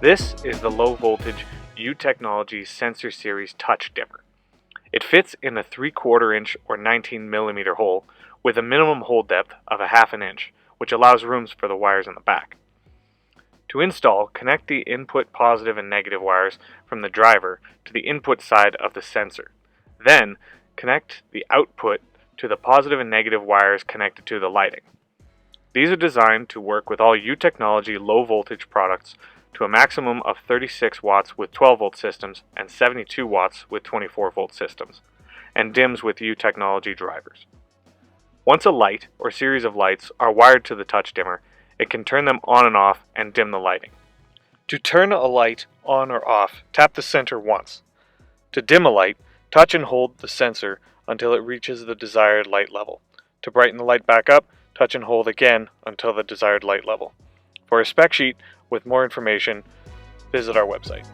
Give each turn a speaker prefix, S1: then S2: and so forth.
S1: This is the low voltage U-Technology Sensor Series Touch Dimmer. It fits in a 3/4 inch or 19 millimeter hole with a minimum hole depth of a 1/2 inch, which allows rooms for the wires in the back. To install, connect the input positive and negative wires from the driver to the input side of the sensor. Then, connect the output to the positive and negative wires connected to the lighting. These are designed to work with all U-Technology low voltage products to a maximum of 36 watts with 12 volt systems and 72 watts with 24 volt systems, and DIMMs with U-Technology drivers. Once a light or series of lights are wired to the touch dimmer, it can turn them on and off and dim the lighting. To turn a light on or off, tap the center once. To dim a light, touch and hold the sensor until it reaches the desired light level. To brighten the light back up, touch and hold again until the desired light level. For a spec sheet with more information, visit our website.